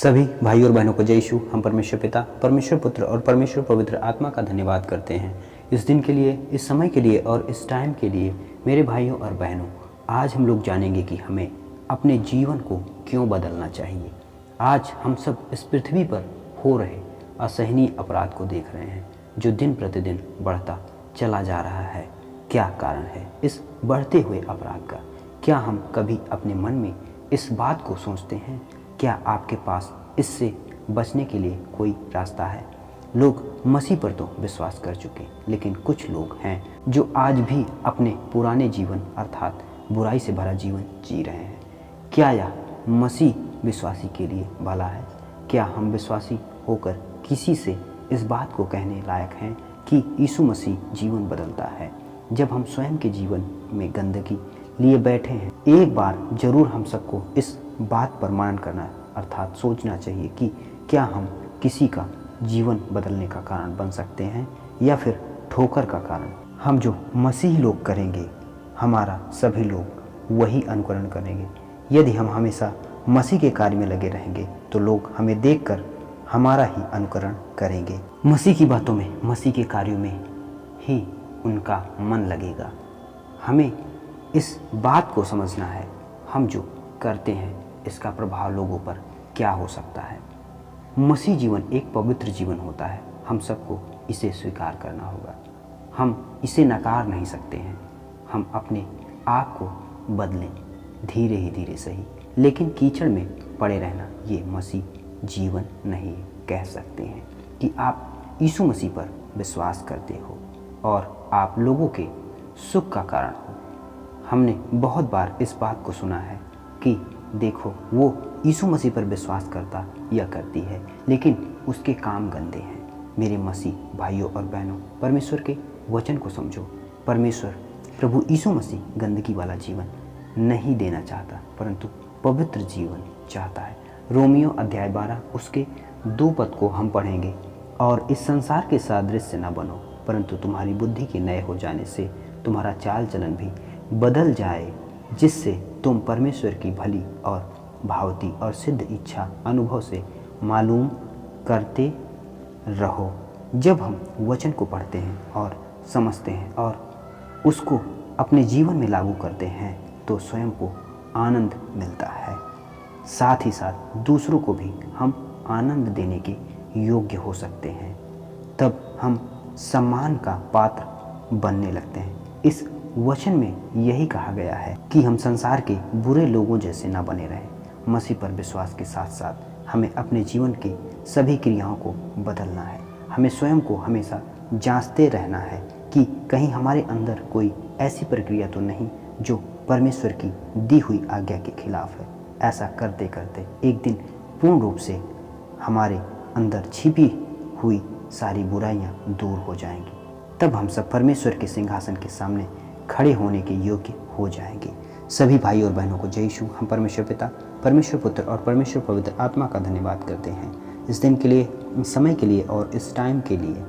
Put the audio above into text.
सभी भाइयों और बहनों को जय यीशु। हम परमेश्वर पिता, परमेश्वर पुत्र और परमेश्वर पवित्र आत्मा का धन्यवाद करते हैं इस दिन के लिए, इस समय के लिए और इस टाइम के लिए। मेरे भाइयों और बहनों, आज हम लोग जानेंगे कि हमें अपने जीवन को क्यों बदलना चाहिए। आज हम सब इस पृथ्वी पर हो रहे असहनीय अपराध को देख रहे हैं जो दिन प्रतिदिन बढ़ता चला जा रहा है। क्या कारण है इस बढ़ते हुए अपराध का? क्या हम कभी अपने मन में इस बात को सोचते हैं? क्या आपके पास इससे बचने के लिए कोई रास्ता है? लोग मसीह पर तो विश्वास कर चुके, लेकिन कुछ लोग हैं जो आज भी अपने पुराने जीवन अर्थात बुराई से भरा जीवन जी रहे हैं। क्या यह मसीह विश्वासी के लिए भला है? क्या हम विश्वासी होकर किसी से इस बात को कहने लायक हैं कि यीशु मसीह जीवन बदलता है? जब हम स्वयं के जीवन में गंदगी लिए बैठे हैं, एक बार जरूर हम सबको इस बात पर मनन करना अर्थात सोचना चाहिए कि क्या हम किसी का जीवन बदलने का कारण बन सकते हैं या फिर ठोकर का कारण। हम जो मसीह लोग करेंगे, हमारा सभी लोग वही अनुकरण करेंगे। यदि हम हमेशा मसीह के कार्य में लगे रहेंगे तो लोग हमें देखकर हमारा ही अनुकरण करेंगे। मसीह की बातों में, मसीह के कार्यों में ही उनका मन लगेगा। हमें इस बात को समझना है, हम जो करते हैं इसका प्रभाव लोगों पर क्या हो सकता है। मसीह जीवन एक पवित्र जीवन होता है। हम सबको इसे स्वीकार करना होगा। हम इसे नकार नहीं सकते हैं। हम अपने आप को बदलें, धीरे ही धीरे सही, लेकिन कीचड़ में पड़े रहना ये मसीह जीवन नहीं कह सकते हैं। कि आप यीशु मसीह पर विश्वास करते हो और आप लोगों के सुख का कारण हो। हमने बहुत बार इस बात को सुना है कि देखो, वो यीशु मसीह पर विश्वास करता या करती है, लेकिन उसके काम गंदे हैं। मेरे मसीह भाइयों और बहनों, परमेश्वर के वचन को समझो। परमेश्वर प्रभु यीशु मसीह गंदगी वाला जीवन नहीं देना चाहता, परंतु पवित्र जीवन चाहता है। रोमियो अध्याय 12 उसके 2 पद को हम पढ़ेंगे। और इस संसार के सादृश्य न बनो, परंतु तुम्हारी बुद्धि के नए हो जाने से तुम्हारा चाल चलन भी बदल जाए, जिससे तुम परमेश्वर की भली और भावती और सिद्ध इच्छा अनुभव से मालूम करते रहो। जब हम वचन को पढ़ते हैं और समझते हैं और उसको अपने जीवन में लागू करते हैं तो स्वयं को आनंद मिलता है, साथ ही साथ दूसरों को भी हम आनंद देने के योग्य हो सकते हैं। तब हम सम्मान का पात्र बनने लगते हैं। इस वचन में यही कहा गया है कि हम संसार के बुरे लोगों जैसे न बने रहें। मसीह पर विश्वास के साथ साथ हमें अपने जीवन की सभी क्रियाओं को बदलना है। हमें स्वयं को हमेशा जांचते रहना है कि कहीं हमारे अंदर कोई ऐसी प्रक्रिया तो नहीं जो परमेश्वर की दी हुई आज्ञा के खिलाफ है। ऐसा करते करते एक दिन पूर्ण रूप से हमारे अंदर छिपी हुई सारी बुराइयां दूर हो जाएंगी। तब हम सब परमेश्वर के सिंहासन के सामने खड़े होने के योग्य हो जाएंगे। सभी भाई और बहनों को जय यीशु। हम परमेश्वर पिता, परमेश्वर पुत्र और परमेश्वर पवित्र आत्मा का धन्यवाद करते हैं इस दिन के लिए, इस समय के लिए और इस टाइम के लिए।